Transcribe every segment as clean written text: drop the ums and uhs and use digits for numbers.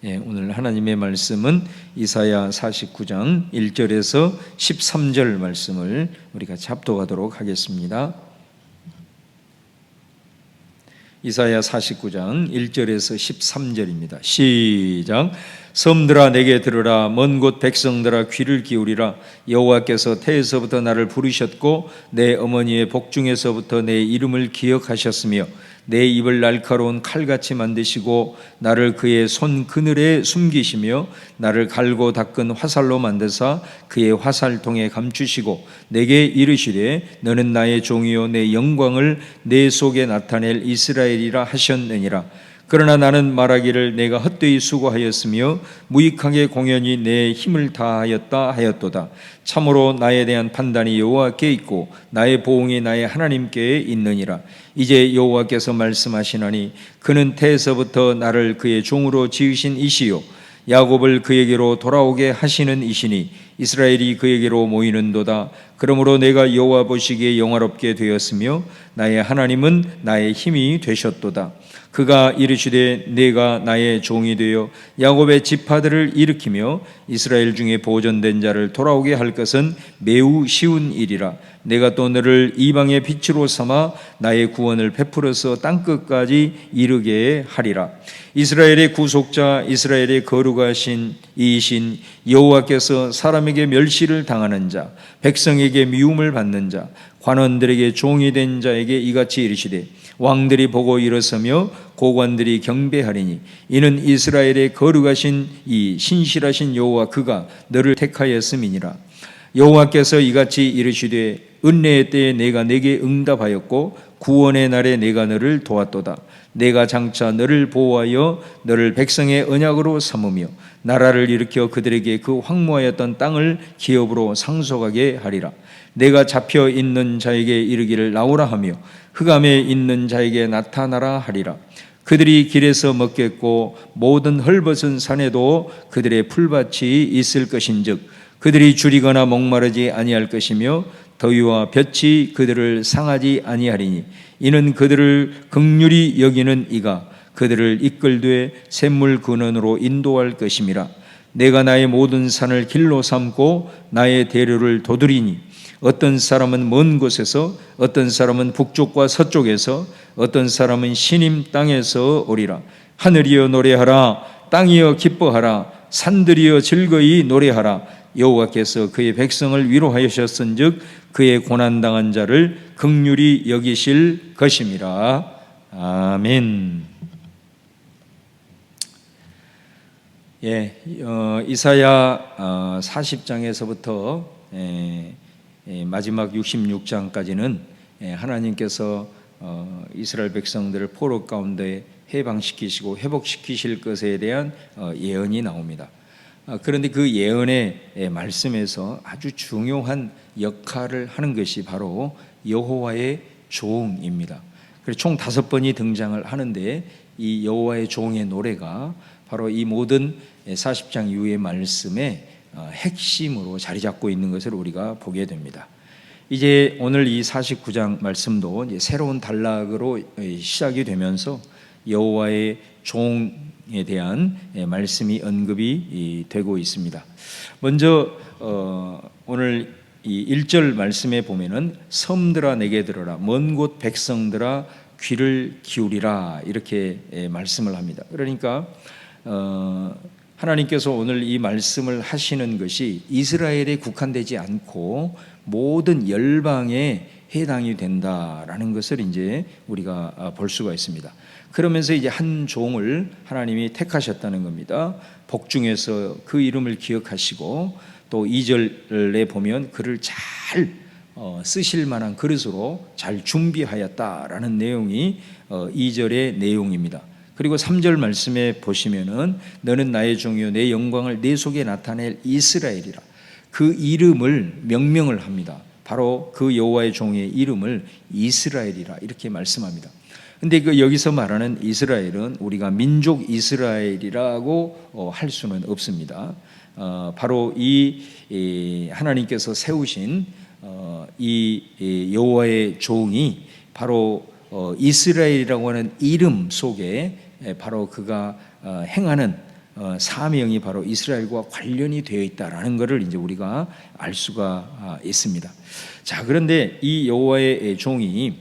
오늘 하나님의 말씀은 이사야 49장 1절에서 13절 말씀을 우리 같이 합독하도록 하겠습니다. 이사야 49장 1절에서 13절입니다. 시작. 섬들아 내게 들으라. 먼 곳 백성들아 귀를 기울이라. 여호와께서 태에서부터 나를 부르셨고 내 어머니의 복중에서부터 내 이름을 기억하셨으며 내 입을 날카로운 칼같이 만드시고 나를 그의 손 그늘에 숨기시며 나를 갈고 닦은 화살로 만드사 그의 화살통에 감추시고 내게 이르시되 너는 나의 종이요 내 영광을 내 속에 나타낼 이스라엘이라 하셨느니라. 그러나 나는 말하기를 내가 헛되이 수고하였으며 무익하게 공연히 내 힘을 다하였다 하였도다. 참으로 나에 대한 판단이 여호와께 있고 나의 보응이 나의 하나님께 있느니라. 이제 여호와께서 말씀하시나니 그는 태에서부터 나를 그의 종으로 지으신 이시요 야곱을 그에게로 돌아오게 하시는 이시니 이스라엘이 그에게로 모이는도다. 그러므로 내가 여호와 보시기에 영화롭게 되었으며 나의 하나님은 나의 힘이 되셨도다. 그가 이르시되 내가 나의 종이 되어 야곱의 지파들을 일으키며 이스라엘 중에 보존된 자를 돌아오게 할 것은 매우 쉬운 일이라. 내가 또 너를 이방의 빛으로 삼아 나의 구원을 베풀어서 땅끝까지 이르게 하리라. 이스라엘의 구속자 이스라엘의 거룩하신 이이신 여호와께서 사람에게 멸시를 당하는 자 백성에게 미움을 받는 자 관원들에게 종이 된 자에게 이같이 이르시되 왕들이 보고 일어서며 고관들이 경배하리니 이는 이스라엘의 거룩하신 이 신실하신 여호와 그가 너를 택하였음이니라. 여호와께서 이같이 이르시되 은혜의 때에 내가 내게 응답하였고 구원의 날에 내가 너를 도왔도다. 내가 장차 너를 보호하여 너를 백성의 언약으로 삼으며 나라를 일으켜 그들에게 그 황무하였던 땅을 기업으로 상속하게 하리라. 내가 잡혀 있는 자에게 이르기를 나오라 하며 흑암에 있는 자에게 나타나라 하리라. 그들이 길에서 먹겠고 모든 헐벗은 산에도 그들의 풀밭이 있을 것인즉 그들이 줄이거나 목마르지 아니할 것이며 더위와 볕이 그들을 상하지 아니하리니 이는 그들을 긍휼히 여기는 이가 그들을 이끌되 샘물 근원으로 인도할 것임이라. 내가 나의 모든 산을 길로 삼고 나의 대로를 도드리니 어떤 사람은 먼 곳에서 어떤 사람은 북쪽과 서쪽에서 어떤 사람은 시님 땅에서 오리라. 하늘이여 노래하라. 땅이여 기뻐하라. 산들이여 즐거이 노래하라. 여호와께서 그의 백성을 위로하셨은즉 그의 고난당한 자를 긍휼히 여기실 것임이라. 아멘. 이사야 40장에서부터 마지막 66장까지는 하나님께서 이스라엘 백성들을 포로 가운데 해방시키시고 회복시키실 것에 대한 예언이 나옵니다. 그런데 그 예언의 말씀에서 아주 중요한 역할을 하는 것이 바로 여호와의 종입니다. 그래서 총 5번이 등장을 하는데 이 여호와의 종의 노래가 바로 이 모든 40장 이후의 말씀의 핵심으로 자리 잡고 있는 것을 우리가 보게 됩니다. 이제 오늘 이 49장 말씀도 이제 새로운 단락으로 시작이 되면서 여호와의 종에 대한 말씀이 언급이 되고 있습니다. 먼저 오늘 이 1절 말씀에 보면은 섬들아 내게 들어라. 먼 곳 백성들아 귀를 기울이라. 이렇게 말씀을 합니다. 그러니까 하나님께서 오늘 이 말씀을 하시는 것이 이스라엘에 국한되지 않고 모든 열방에 해당이 된다라는 것을 이제 우리가 볼 수가 있습니다. 그러면서 이제 한 종을 하나님이 택하셨다는 겁니다. 복중에서 그 이름을 기억하시고 또 2절에 보면 그를 잘 쓰실 만한 그릇으로 잘 준비하였다라는 내용이 2절의 내용입니다. 그리고 3절 말씀에 보시면은 너는 나의 종이요 내 영광을 내 속에 나타낼 이스라엘이라. 그 이름을 명명을 합니다. 바로 그 여호와의 종의 이름을 이스라엘이라 이렇게 말씀합니다. 근데 그 여기서 말하는 이스라엘은 우리가 민족 이스라엘이라고 할 수는 없습니다. 바로 이 하나님께서 세우신 이 여호와의 종이 바로 이스라엘이라고 하는 이름 속에 바로 그가 행하는 사명이 바로 이스라엘과 관련이 되어 있다라는 것을 이제 우리가 알 수가 있습니다. 자, 그런데 이 여호와의 종이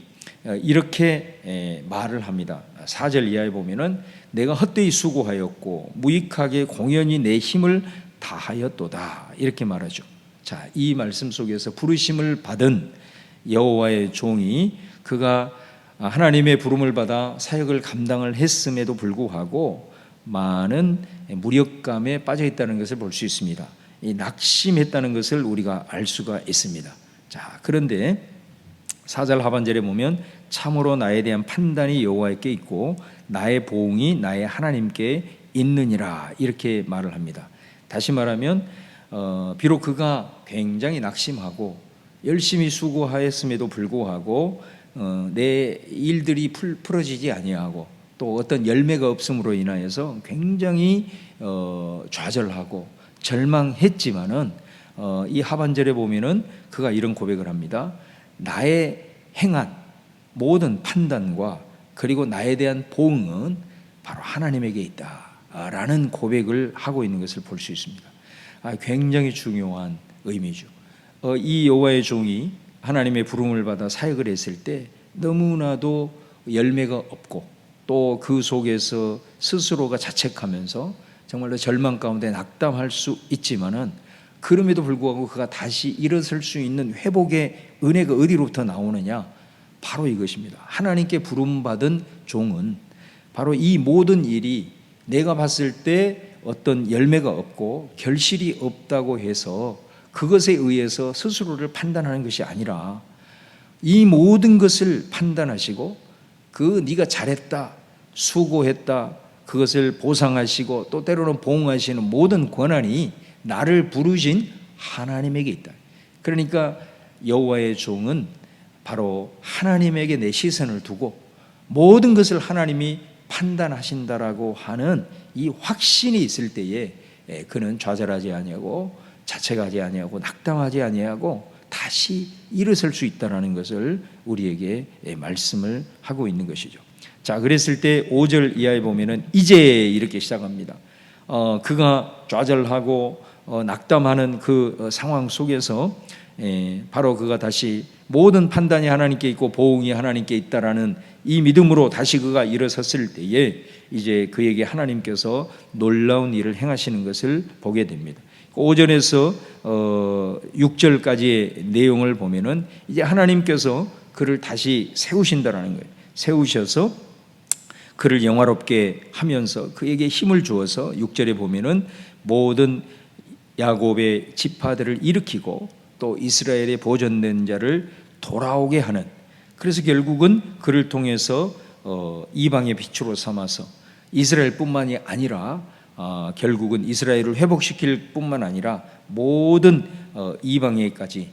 이렇게 말을 합니다. 4절 이하에 보면은 내가 헛되이 수고하였고 무익하게 공연히 내 힘을 다하였도다 이렇게 말하죠. 자, 이 말씀 속에서 부르심을 받은 여호와의 종이 그가 하나님의 부름을 받아 사역을 감당을 했음에도 불구하고 많은 무력감에 빠져 있다는 것을 볼 수 있습니다. 이 낙심했다는 것을 우리가 알 수가 있습니다. 자, 그런데 4절 하반절에 보면 참으로 나에 대한 판단이 여호와께 있고 나의 보응이 나의 하나님께 있느니라 이렇게 말을 합니다. 다시 말하면 비록 그가 굉장히 낙심하고 열심히 수고하였음에도 불구하고 내 일들이 풀어지지 아니하고 또 어떤 열매가 없음으로 인하여서 굉장히 좌절하고 절망했지만은 이 하반절에 보면은 그가 이런 고백을 합니다. 나의 행한 모든 판단과 그리고 나에 대한 보응은 바로 하나님에게 있다라는 고백을 하고 있는 것을 볼 수 있습니다. 굉장히 중요한 의미죠. 이 여호와의 종이 하나님의 부름을 받아 사역을 했을 때 너무나도 열매가 없고 또 그 속에서 스스로가 자책하면서 정말로 절망 가운데 낙담할 수 있지만은 그럼에도 불구하고 그가 다시 일어설 수 있는 회복의 은혜가 어디로부터 나오느냐? 바로 이것입니다. 하나님께 부름받은 종은 바로 이 모든 일이 내가 봤을 때 어떤 열매가 없고 결실이 없다고 해서 그것에 의해서 스스로를 판단하는 것이 아니라 이 모든 것을 판단하시고 네가 잘했다, 수고했다, 그것을 보상하시고 또 때로는 보응하시는 모든 권한이 나를 부르신 하나님에게 있다. 그러니까 여호와의 종은 바로 하나님에게 내 시선을 두고 모든 것을 하나님이 판단하신다라고 하는 이 확신이 있을 때에 그는 좌절하지 아니하고 자책하지 아니하고 낙담하지 아니하고 다시 일어설 수 있다는 것을 우리에게 말씀을 하고 있는 것이죠. 자, 그랬을 때 5절 이하에 보면은 이제 이렇게 시작합니다. 그가 좌절하고 낙담하는 그 상황 속에서 바로 그가 다시 모든 판단이 하나님께 있고 보응이 하나님께 있다라는 이 믿음으로 다시 그가 일어섰을 때에 이제 그에게 하나님께서 놀라운 일을 행하시는 것을 보게 됩니다. 5절에서 6절까지의 내용을 보면은 이제 하나님께서 그를 다시 세우신다라는 거예요. 세우셔서 그를 영화롭게 하면서 그에게 힘을 주어서 6절에 보면은 모든 야곱의 지파들을 일으키고 또 이스라엘의 보존된 자를 돌아오게 하는, 그래서 결국은 그를 통해서 이방의 빛으로 삼아서 이스라엘뿐만이 아니라 결국은 이스라엘을 회복시킬 뿐만 아니라 모든 이방에까지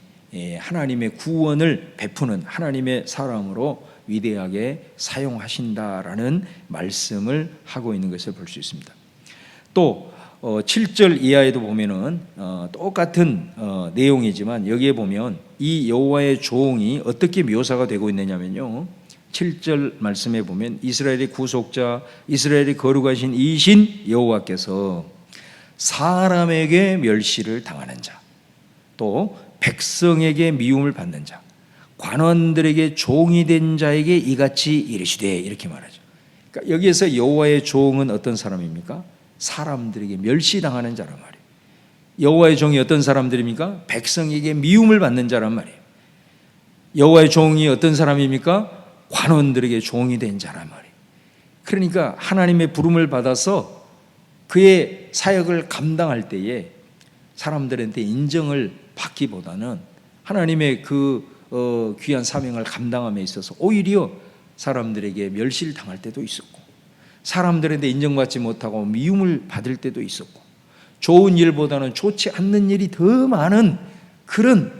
하나님의 구원을 베푸는 하나님의 사람으로 위대하게 사용하신다라는 말씀을 하고 있는 것을 볼 수 있습니다. 또 7절 이하에도 보면은 똑같은 내용이지만 여기에 보면 이 여호와의 종이 어떻게 묘사가 되고 있느냐면요, 7절 말씀에 보면 이스라엘의 구속자, 이스라엘의 거룩하신 이신 여호와께서 사람에게 멸시를 당하는 자, 또 백성에게 미움을 받는 자, 관원들에게 종이 된 자에게 이같이 이르시되, 이렇게 말하죠. 그러니까 여기에서 여호와의 종은 어떤 사람입니까? 사람들에게 멸시당하는 자란 말이에요. 여호와의 종이 어떤 사람들입니까? 백성에게 미움을 받는 자란 말이에요. 여호와의 종이 어떤 사람입니까? 관원들에게 종이 된 자란 말이에요. 그러니까 하나님의 부름을 받아서 그의 사역을 감당할 때에 사람들한테 인정을 받기보다는 하나님의 그 귀한 사명을 감당함에 있어서 오히려 사람들에게 멸시를 당할 때도 있었고, 사람들한테 인정받지 못하고 미움을 받을 때도 있었고, 좋은 일보다는 좋지 않는 일이 더 많은 그런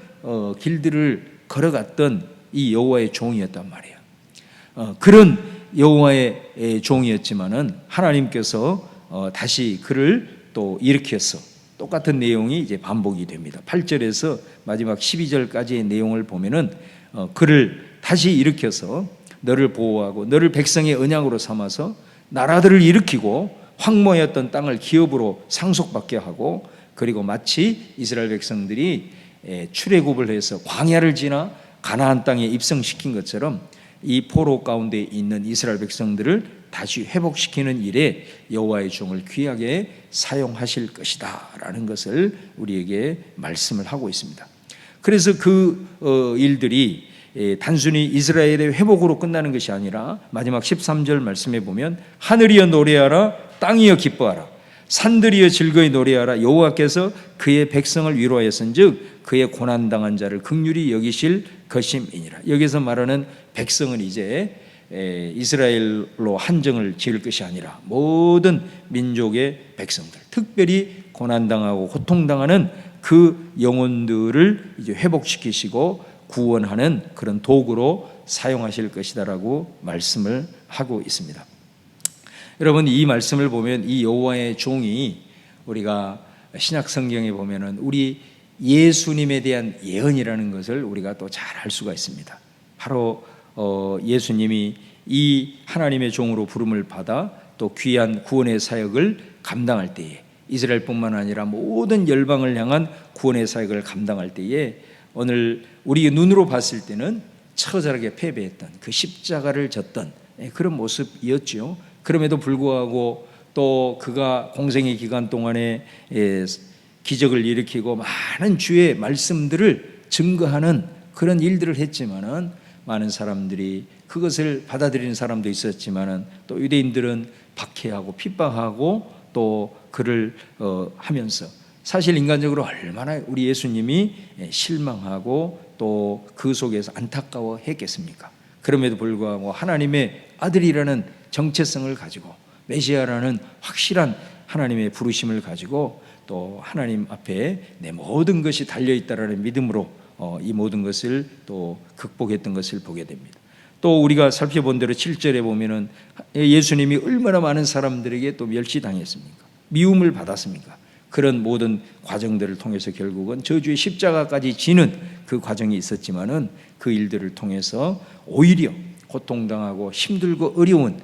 길들을 걸어갔던 이 여호와의 종이었단 말이에요. 그런 여호와의 종이었지만은 하나님께서 다시 그를 또 일으켜서 똑같은 내용이 이제 반복이 됩니다. 8절에서 마지막 12절까지의 내용을 보면은 그를 다시 일으켜서 너를 보호하고 너를 백성의 언약으로 삼아서 나라들을 일으키고 황무했던 땅을 기업으로 상속받게 하고, 그리고 마치 이스라엘 백성들이 출애굽을 해서 광야를 지나 가나안 땅에 입성시킨 것처럼 이 포로 가운데 있는 이스라엘 백성들을 다시 회복시키는 일에 여호와의 종을 귀하게 사용하실 것이다 라는 것을 우리에게 말씀을 하고 있습니다. 그래서 그 일들이 단순히 이스라엘의 회복으로 끝나는 것이 아니라 마지막 13절 말씀에 보면 하늘이여 노래하라, 땅이여 기뻐하라, 산들이여 즐거이 노래하라, 여호와께서 그의 백성을 위로하였은즉 그의 고난당한 자를 긍휼히 여기실 것임이니라. 여기서 말하는 백성은 이제 이스라엘로 한정을 지을 것이 아니라 모든 민족의 백성들, 특별히 고난당하고 고통당하는 그 영혼들을 이제 회복시키시고 구원하는 그런 도구로 사용하실 것이다라고 말씀을 하고 있습니다. 여러분, 이 말씀을 보면 이 여호와의 종이, 우리가 신약 성경에 보면은 우리 예수님에 대한 예언이라는 것을 우리가 또 잘 알 수가 있습니다. 바로 예수님이 이 하나님의 종으로 부름을 받아 또 귀한 구원의 사역을 감당할 때에, 이스라엘뿐만 아니라 모든 열방을 향한 구원의 사역을 감당할 때에 오늘 우리 눈으로 봤을 때는 처절하게 패배했던, 그 십자가를 졌던 그런 모습이었죠. 그럼에도 불구하고 또 그가 공생의 기간 동안에 기적을 일으키고 많은 주의 말씀들을 증거하는 그런 일들을 했지만은, 많은 사람들이 그것을 받아들이는 사람도 있었지만은 또 유대인들은 박해하고 핍박하고 또 그를 하면서 사실 인간적으로 얼마나 우리 예수님이 실망하고 또 그 속에서 안타까워 했겠습니까? 그럼에도 불구하고 하나님의 아들이라는 정체성을 가지고, 메시아라는 확실한 하나님의 부르심을 가지고 또 하나님 앞에 내 모든 것이 달려있다라는 믿음으로 이 모든 것을 또 극복했던 것을 보게 됩니다. 또 우리가 살펴본 대로 7절에 보면은 예수님이 얼마나 많은 사람들에게 또 멸시당했습니까? 미움을 받았습니까? 그런 모든 과정들을 통해서 결국은 저주의 십자가까지 지는 그 과정이 있었지만은 그 일들을 통해서 오히려 고통당하고 힘들고 어려운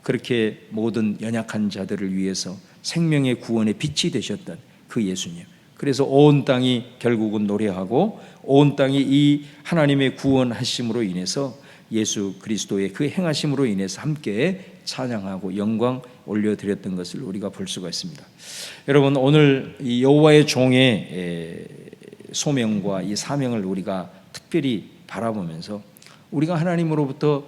그렇게 모든 연약한 자들을 위해서 생명의 구원의 빛이 되셨던 그 예수님, 그래서 온 땅이 결국은 노래하고 온 땅이 이 하나님의 구원하심으로 인해서 예수 그리스도의 그 행하심으로 인해서 함께 찬양하고 영광 올려드렸던 것을 우리가 볼 수가 있습니다. 여러분, 오늘 이 여호와의 종의 소명과 이 사명을 우리가 특별히 바라보면서 우리가 하나님으로부터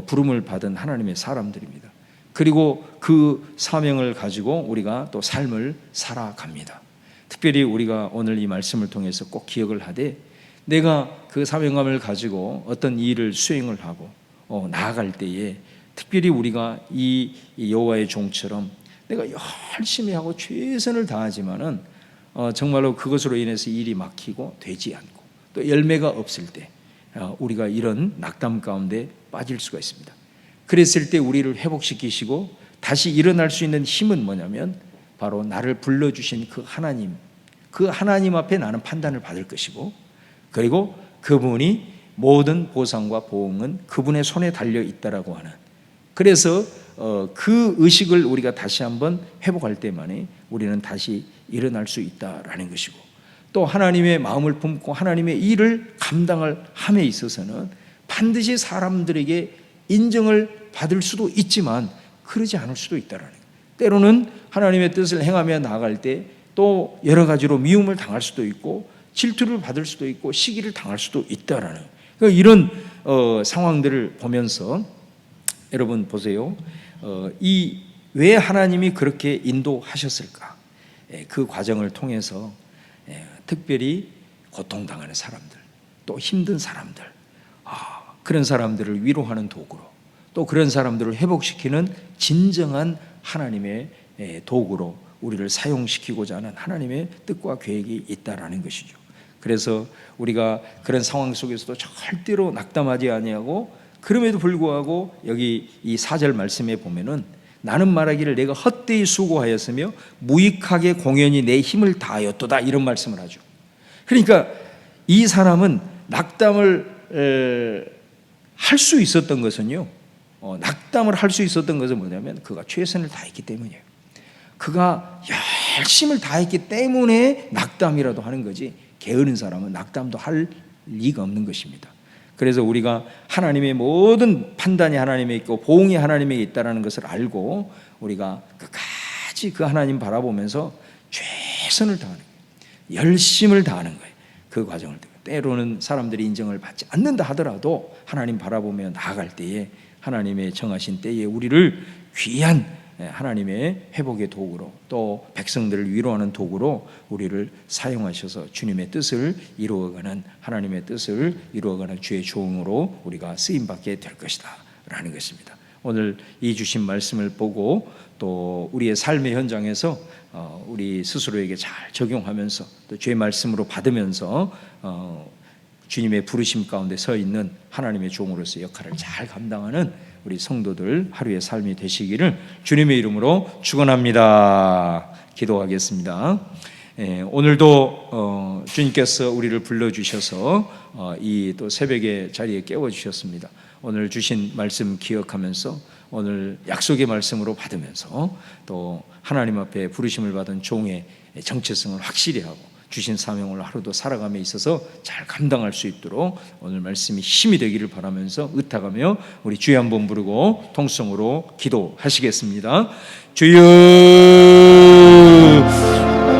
부름을 받은 하나님의 사람들입니다. 그리고 그 사명을 가지고 우리가 또 삶을 살아갑니다. 특별히 우리가 오늘 이 말씀을 통해서 꼭 기억을 하되, 내가 그 사명감을 가지고 어떤 일을 수행을 하고 나아갈 때에 특별히 우리가 이 여호와의 종처럼 내가 열심히 하고 최선을 다하지만은 정말로 그것으로 인해서 일이 막히고 되지 않고 또 열매가 없을 때 우리가 이런 낙담 가운데 빠질 수가 있습니다. 그랬을 때 우리를 회복시키시고 다시 일어날 수 있는 힘은 뭐냐면 바로 나를 불러주신 그 하나님 앞에 나는 판단을 받을 것이고, 그리고 그분이 모든 보상과 보응은 그분의 손에 달려 있다라고 하는, 그래서 그 의식을 우리가 다시 한번 회복할 때만에 우리는 다시 일어날 수 있다라는 것이고, 또 하나님의 마음을 품고 하나님의 일을 감당을 함에 있어서는 반드시 사람들에게 인정을 받을 수도 있지만 그러지 않을 수도 있다라는 거예요. 때로는 하나님의 뜻을 행하며 나아갈 때 또 여러 가지로 미움을 당할 수도 있고 질투를 받을 수도 있고 시기를 당할 수도 있다라는, 그러니까 이런 상황들을 보면서 여러분 보세요. 왜 하나님이 그렇게 인도하셨을까? 그 과정을 통해서 특별히 고통당하는 사람들, 또 힘든 사람들, 그런 사람들을 위로하는 도구로, 또 그런 사람들을 회복시키는 진정한 하나님의 도구로 우리를 사용시키고자 하는 하나님의 뜻과 계획이 있다라는 것이죠. 그래서 우리가 그런 상황 속에서도 절대로 낙담하지 아니하고, 그럼에도 불구하고 여기 이 4절 말씀에 보면은 나는 말하기를 내가 헛되이 수고하였으며 무익하게 공연히 내 힘을 다하였도다, 이런 말씀을 하죠. 그러니까 이 사람은 낙담을 할 수 있었던 것은요, 낙담을 할 수 있었던 것은 뭐냐면 그가 최선을 다했기 때문이에요. 그가 열심을 다했기 때문에 낙담이라도 하는 거지, 게으른 사람은 낙담도 할 리가 없는 것입니다. 그래서 우리가 하나님의 모든 판단이 하나님에 있고 보응이 하나님에 있다는 것을 알고 우리가 끝까지 그 하나님 바라보면서 최선을 다하는 거예요. 열심을 다하는 거예요. 그 과정을. 때로는 사람들이 인정을 받지 않는다 하더라도 하나님 바라보며 나아갈 때에 하나님의 정하신 때에 우리를 귀한 하나님의 회복의 도구로, 또 백성들을 위로하는 도구로 우리를 사용하셔서 주님의 뜻을 이루어가는, 하나님의 뜻을 이루어가는 주의 종으로 우리가 쓰임받게 될 것이다 라는 것입니다. 오늘 이 주신 말씀을 보고 또 우리의 삶의 현장에서 우리 스스로에게 잘 적용하면서 또 주의 말씀으로 받으면서 주님의 부르심 가운데 서 있는 하나님의 종으로서 역할을 잘 감당하는 우리 성도들 하루의 삶이 되시기를 주님의 이름으로 축원합니다. 기도하겠습니다. 오늘도 주님께서 우리를 불러주셔서 이 또 새벽의 자리에 깨워주셨습니다. 오늘 주신 말씀 기억하면서 오늘 약속의 말씀으로 받으면서 또 하나님 앞에 부르심을 받은 종의 정체성을 확실히 하고 주신 사명을 하루도 살아감에 있어서 잘 감당할 수 있도록 오늘 말씀이 힘이 되기를 바라면서 의탁하며 우리 주여 한번 부르고 통성으로 기도하시겠습니다. 주여,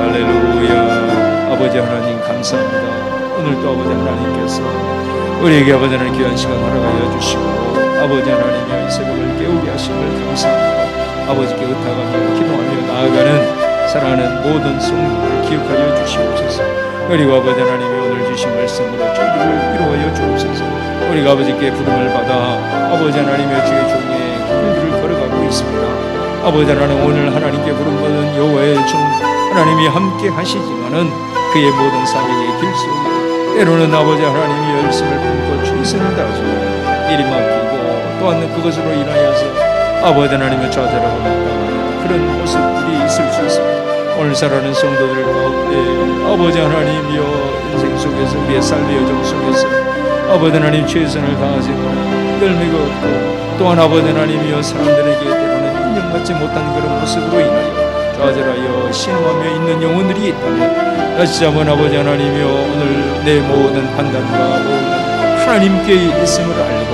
할렐루야. 아버지 하나님 감사합니다. 오늘도 아버지 하나님께서 우리에게 아버지 하나님 귀한 시간 허락하여 주시고 아버지 하나님의 이 새벽을 깨우게 하심을 감사합니다. 아버지께 의탁하며 기도하며 나아가는 사랑하는 모든 성도를 기억하여 주시옵소서. 그리고 아버지 하나님이 오늘 주신 말씀으로 저희를 위로하여 주옵소서. 우리가 아버지께 부름을 받아 아버지 하나님의 주의 종의 길들을 걸어가고 있습니다. 아버지 하나님, 오늘 하나님께 부름받은 여호와의 종 하나님이 함께 하시지만은 그의 모든 사명의 길 속에 때로는 아버지 하나님이 열심을 품고 최선을 다하시고 일이 맡기고 또한 그것으로 인하여서 아버지 하나님의 좌절하고 낙담하는 그런 모습들이 있을 수 있습니다. 오늘 살아가는 성도들 가운데 아버지 하나님이여, 인생 속에서 우리의 삶의 여정 속에서 아버지 하나님 최선을 다하지만 열매가 없고 또한 아버지 하나님이여 사람들에게 때로는 인정받지 못한 그런 모습으로 인하여 좌절하여 신음하며 있는 영혼들이 있다면 다시 한번 아버지 하나님이여, 오늘 내 모든 판단과 모든 하나님께 있음을 알고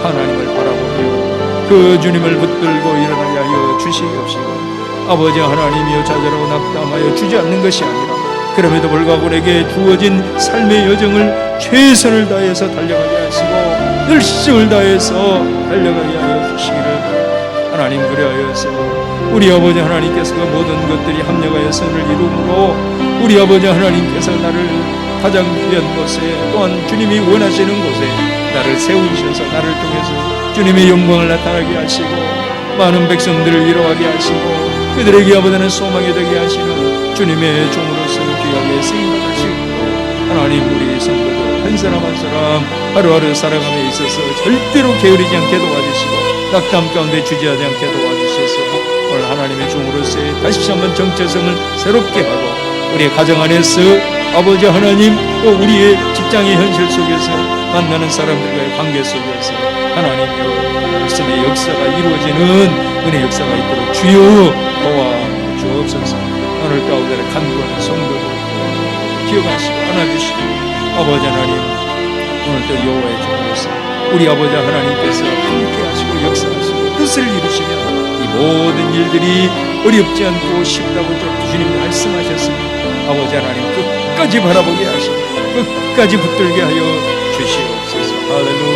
하나님을 바라보며 그 주님을 붙들고 일어나게 하여 주시옵시고 아버지 하나님이여, 좌절하고 낙담하여 주지 않는 것이 아니라 그럼에도 불구하고 우리에게 주어진 삶의 여정을 최선을 다해서 달려가게 하시고 열심을 다해서 달려가게 하여 주시기를 하나님 그리하여서 우리 아버지 하나님께서 그 모든 것들이 합력하여 선을 이루므로 우리 아버지 하나님께서 나를 가장 귀한 곳에 또한 주님이 원하시는 곳에 나를 세우셔서 나를 통해서 주님의 영광을 나타나게 하시고 많은 백성들을 이루하게 하시고 그들에게 아버지는 소망이 되게 하시는 주님의 종으로서 귀하게 쓰임받을 수 있도록 하나님, 우리 성도들 한 사람 한 사람 하루하루 살아감에 있어서 절대로 게으르지 않게 도와주시고 낙담 가운데 주저하지 않게 도와주셔서 오늘 하나님의 종으로서의 다시 한번 정체성을 새롭게 하고 우리의 가정 안에서 아버지 하나님, 또 우리의 직장의 현실 속에서 만나는 사람들과의 관계 속에서 하나님의 말씀의 역사가 이루어지는 은혜 역사가 있도록 주여 도와주옵소서. 오늘 가운데 간구하는 성도들 기억하시고 안아주시고 아버지 하나님, 오늘도 여호와의 종으로서 우리 아버지 하나님께서 함께 하시고 역사하시고 뜻을 이루시며 이 모든 일들이 어렵지 않고 쉽다고 주님 말씀하셨으니 아버지 하나님 끝까지 바라보게 하시고 끝까지 붙들게 하여 주시옵소서. 할렐루야.